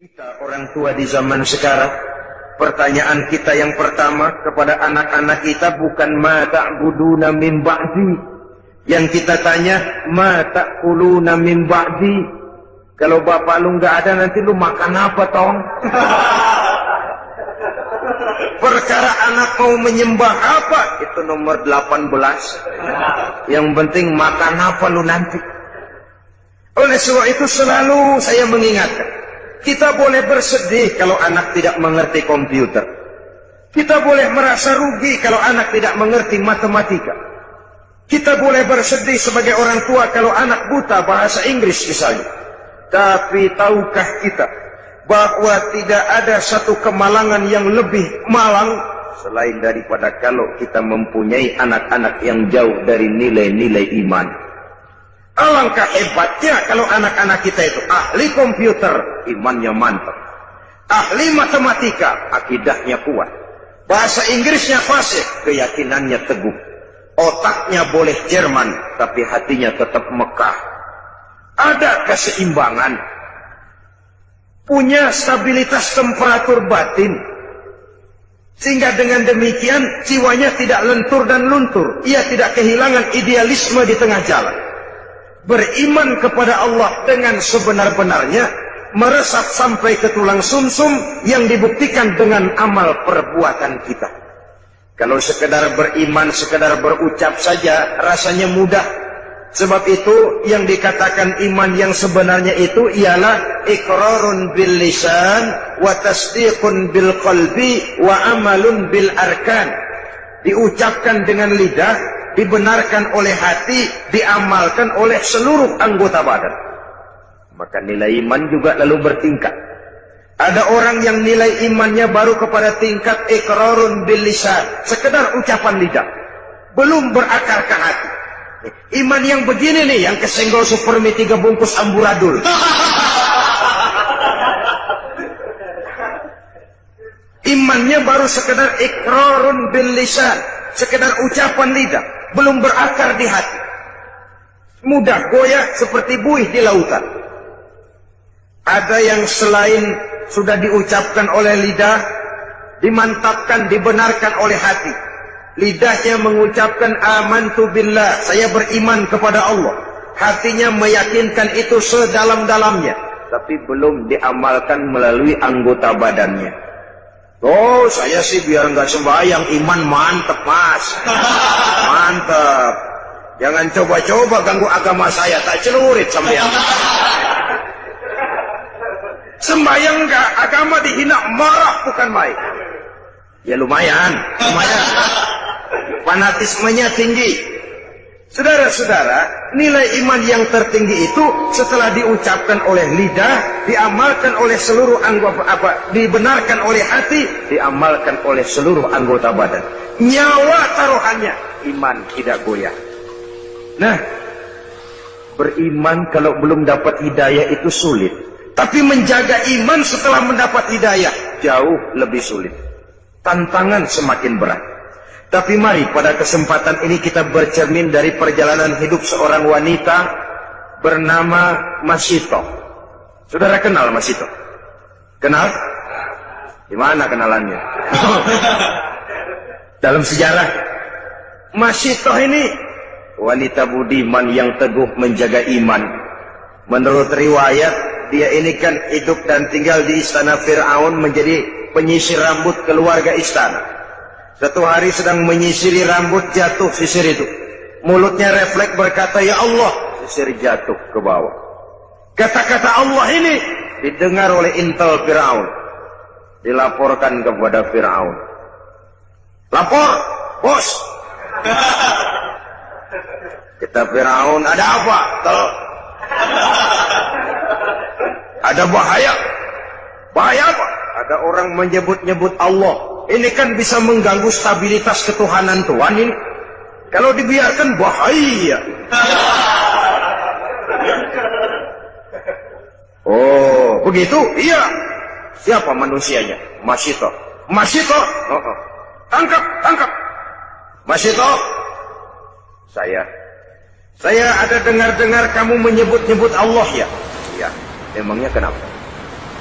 Kita orang tua di zaman sekarang, pertanyaan kita yang pertama kepada anak-anak kita bukan ma ta'buduna min ba'di. Yang kita tanya, ma ta'kuluna min ba'di. Kalau bapak lu nggak ada, nanti lu makan apa, Tong? Perkara anak mau menyembah apa, itu nomor 18. Yang penting makan apa lu nanti. Oleh sebab itu selalu saya mengingatkan, kita boleh bersedih kalau anak tidak mengerti komputer. Kita boleh merasa rugi kalau anak tidak mengerti matematika. Kita boleh bersedih sebagai orang tua kalau anak buta bahasa Inggris misalnya. Tapi tahukah kita bahwa tidak ada satu kemalangan yang lebih malang selain daripada kalau kita mempunyai anak-anak yang jauh dari nilai-nilai iman. Alangkah hebatnya kalau anak-anak kita itu ahli komputer, imannya mantap. Ahli matematika, akidahnya kuat. Bahasa Inggrisnya fasih, keyakinannya teguh. Otaknya boleh Jerman, tapi hatinya tetap Mekah. Ada keseimbangan. Punya stabilitas temperatur batin. Sehingga dengan demikian, jiwanya tidak lentur dan luntur. Ia tidak kehilangan idealisme di tengah jalan. Beriman kepada Allah dengan sebenar-benarnya, meresap sampai ke tulang sumsum yang dibuktikan dengan amal perbuatan kita. Kalau sekedar beriman, sekedar berucap saja, rasanya mudah. Sebab itu yang dikatakan iman yang sebenarnya itu ialah iqrarun bil lisan wa tasdiqun bil qalbi wa amalun bil arkan. Diucapkan dengan lidah, dibenarkan oleh hati, diamalkan oleh seluruh anggota badan. Maka nilai iman juga lalu bertingkat. Ada orang yang nilai imannya baru kepada tingkat iqrarun bil lisan, sekedar ucapan lidah, belum berakar ke hati. Iman yang begini nih, yang kesenggol supermi 3 bungkus amburadul. Imannya baru sekedar iqrarun bil lisan, sekedar ucapan lidah, belum berakar di hati. Mudah goyah seperti buih di lautan. Ada yang selain sudah diucapkan oleh lidah, dimantapkan, dibenarkan oleh hati. Lidahnya mengucapkan amantu billah, saya beriman kepada Allah. Hatinya meyakinkan itu sedalam-dalamnya, tapi belum diamalkan melalui anggota badannya. Oh, saya sih biar nggak sembahyang, iman mantep mas. Mantep. Jangan coba-coba ganggu agama saya, tak celurit sampean. Sembahyang nggak, agama dihina, marah bukan main. Ya lumayan. Fanatismenya tinggi. Saudara-saudara, nilai iman yang tertinggi itu setelah diucapkan oleh lidah, diamalkan oleh seluruh anggota, dibenarkan oleh hati, diamalkan oleh seluruh anggota badan. Nyawa taruhannya, iman tidak goyah. Nah, beriman kalau belum dapat hidayah itu sulit. Tapi menjaga iman setelah mendapat hidayah jauh lebih sulit. Tantangan semakin berat. Tapi mari pada kesempatan ini kita bercermin dari perjalanan hidup seorang wanita bernama Masito. Saudara kenal Masito? Kenal? Di mana kenalannya? Dalam sejarah, Masito ini wanita budiman yang teguh menjaga iman. Menurut riwayat, dia ini kan hidup dan tinggal di istana Fir'aun menjadi penyisir rambut keluarga istana. Satu hari sedang menyisiri rambut, jatuh sisir itu. Mulutnya refleks berkata, ya Allah, sisir jatuh ke bawah. Kata-kata Allah ini didengar oleh intel Fir'aun. Dilaporkan kepada Fir'aun. Lapor, bos. Kata Fir'aun, ada apa? Ada bahaya. Bahaya apa? Ada orang menyebut-nyebut Allah. Ini kan bisa mengganggu stabilitas ketuhanan Tuhan ini. Kalau dibiarkan bahaya. Oh, begitu? Iya. Siapa manusianya? Masito. Masito? Tangkap, tangkap. Masito. Saya ada dengar-dengar kamu menyebut-nyebut Allah ya? Iya. Emangnya kenapa?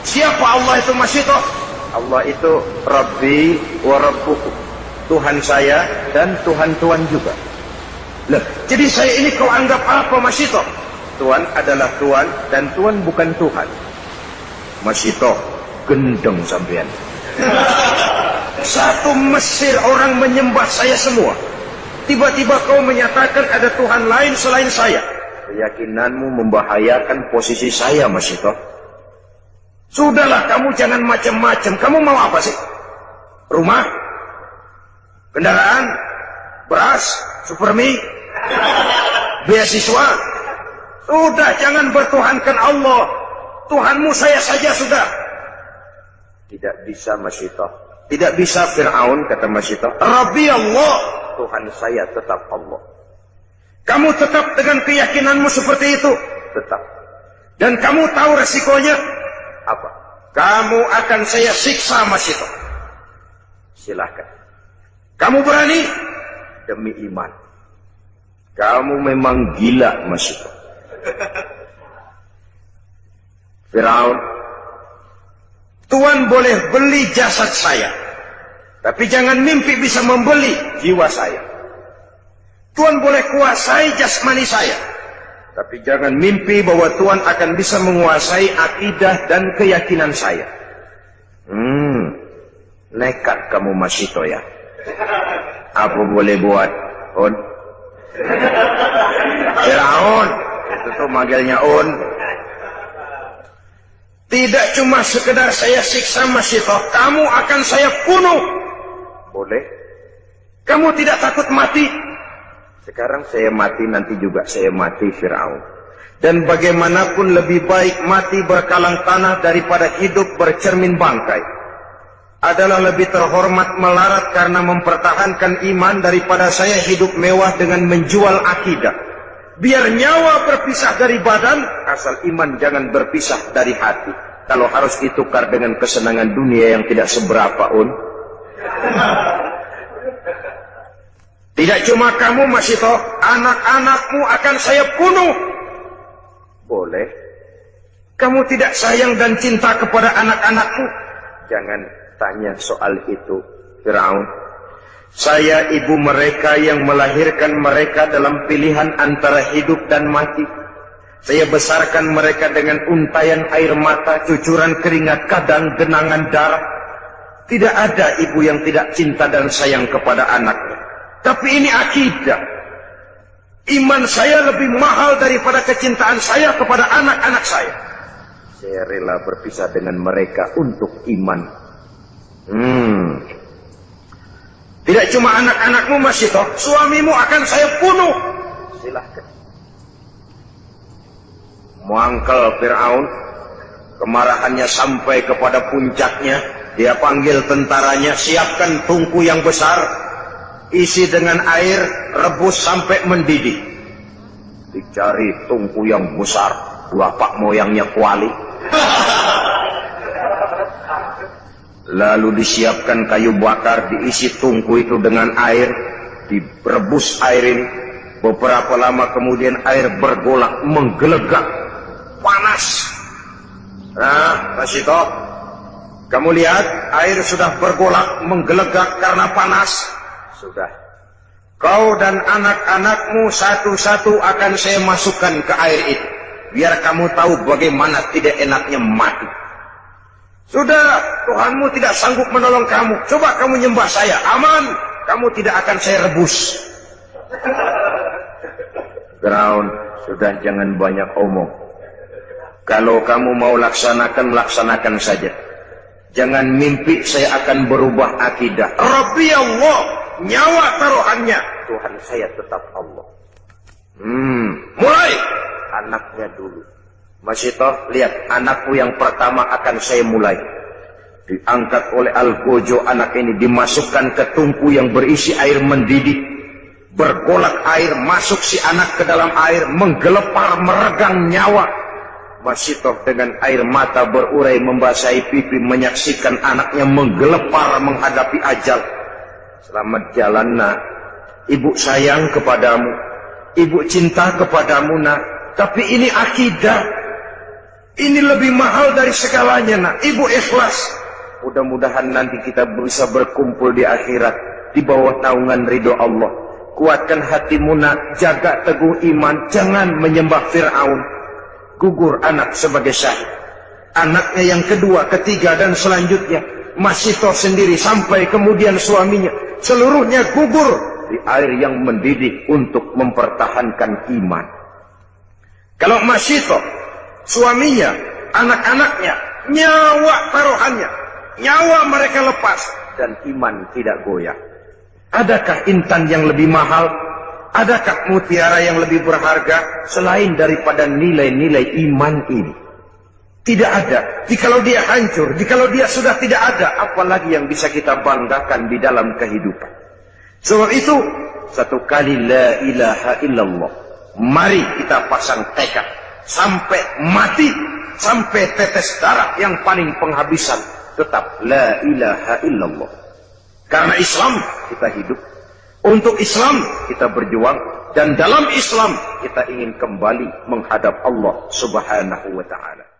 Siapa Allah itu Mas Ito? Allah itu Rabbi wa Rabbukum, Tuhan saya dan Tuhan-Tuhan juga. Loh, jadi saya ini kau anggap apa Mas Ito? Tuhan adalah Tuhan dan Tuhan bukan Tuhan. Mas Ito, gendeng sampean. Satu Mesir orang menyembah saya semua. Tiba-tiba kau menyatakan ada Tuhan lain selain saya. Keyakinanmu membahayakan posisi saya Mas Ito. Sudahlah, kamu jangan macam-macam. Kamu mau apa sih? Rumah? Kendaraan? Beras? Supermi? Beasiswa? Sudah, jangan bertuhankan Allah. Tuhanmu saya saja sudah. Tidak bisa Mas Ito. Tidak bisa Fir'aun, kata Mas Ito. Rabbi Allah, Tuhan saya tetap Allah. Kamu tetap dengan keyakinanmu seperti itu? Tetap. Dan kamu tahu resikonya? Apa? Kamu akan saya siksa Mas Ito. Silahkan. Kamu berani? Demi iman. Kamu memang gila Mas Ito. Firaun, Tuhan boleh beli jasad saya, tapi jangan mimpi bisa membeli jiwa saya. Tuhan boleh kuasai jasmani saya, tapi jangan mimpi bahwa Tuhan akan bisa menguasai akidah dan keyakinan saya. Nekat kamu Mas Ito ya. Apa boleh buat? On. Firaun, itu tuh manggilnya On. Tidak cuma sekedar saya siksa Mas Ito, kamu akan saya bunuh. Boleh? Kamu tidak takut mati? Sekarang saya mati, nanti juga saya mati Fir'aun. Dan bagaimanapun lebih baik mati berkalang tanah daripada hidup bercermin bangkai. Adalah lebih terhormat melarat karena mempertahankan iman daripada saya hidup mewah dengan menjual akidah. Biar nyawa berpisah dari badan, asal iman jangan berpisah dari hati. Kalau harus ditukar dengan kesenangan dunia yang tidak seberapa, Tidak cuma kamu Mas Ito, anak-anakmu akan saya bunuh. Boleh. Kamu tidak sayang dan cinta kepada anak-anakmu? Jangan tanya soal itu, Firaun. Saya ibu mereka yang melahirkan mereka dalam pilihan antara hidup dan mati. Saya besarkan mereka dengan untayan air mata, cucuran keringat, kadang genangan darah. Tidak ada ibu yang tidak cinta dan sayang kepada anaknya. Tapi ini akidah. Iman saya lebih mahal daripada kecintaan saya kepada anak-anak saya. Saya rela berpisah dengan mereka untuk iman. Tidak cuma anak-anakmu Mas Ito, suamimu akan saya bunuh. Silahkan. Muangkel Fir'aun, kemarahannya sampai kepada puncaknya. Dia panggil tentaranya, siapkan tungku yang besar, isi dengan air, rebus sampai mendidih. Dicari tungku yang besar, bapak moyangnya kuali. Lalu disiapkan kayu bakar, diisi tungku itu dengan air, direbus air ini. Beberapa lama kemudian air bergolak, menggelegak, panas. Nah, Mas Ito, kamu lihat air sudah bergolak, menggelegak karena panas. Sudah. Kau dan anak-anakmu satu-satu akan saya masukkan ke air itu. Biar kamu tahu bagaimana tidak enaknya mati. Sudah, Tuhanmu tidak sanggup menolong kamu. Coba kamu nyembah saya, aman. Kamu tidak akan saya rebus. Firaun, sudah jangan banyak omong. Kalau kamu mau laksanakan, laksanakan saja. Jangan mimpi saya akan berubah akidah. Rabbi Allah, nyawa taruhannya. Tuhan saya tetap Allah. Mulai. Anaknya dulu. Mas Ito, lihat, anakmu yang pertama akan saya mulai. Diangkat oleh Algojo, anak ini dimasukkan ke tungku yang berisi air mendidih. Bergolak air, masuk si anak ke dalam air, menggelepar, meregang nyawa. Mas Ito dengan air mata berurai membasahi pipi, menyaksikan anaknya menggelepar menghadapi ajal. Selamat jalan nak, ibu sayang kepadamu, ibu cinta kepadamu nak. Tapi ini akidah. Ini lebih mahal dari segalanya, nak. Ibu ikhlas. Mudah-mudahan nanti kita bisa berkumpul di akhirat di bawah naungan ridho Allah. Kuatkan hatimu, nak. Jaga teguh iman. Jangan menyembah Fir'aun. Gugur anak sebagai syahid. Anaknya yang kedua, ketiga, dan selanjutnya. Masito sendiri sampai kemudian suaminya. Seluruhnya gugur di air yang mendidih untuk mempertahankan iman. Kalau Masito, suaminya, anak-anaknya, nyawa taruhannya, nyawa mereka lepas, dan iman tidak goyah. Adakah intan yang lebih mahal? Adakah mutiara yang lebih berharga selain daripada nilai-nilai iman ini? Tidak ada. Jikalau dia hancur, jikalau dia sudah tidak ada, apalagi yang bisa kita banggakan di dalam kehidupan. Sebab itu, satu kali la ilaha illallah. Mari kita pasang tekad sampai mati, sampai tetes darah yang paling penghabisan, tetap la ilaha illallah. Karena Islam kita hidup, untuk Islam kita berjuang, dan dalam Islam kita ingin kembali menghadap Allah Subhanahu wa ta'ala.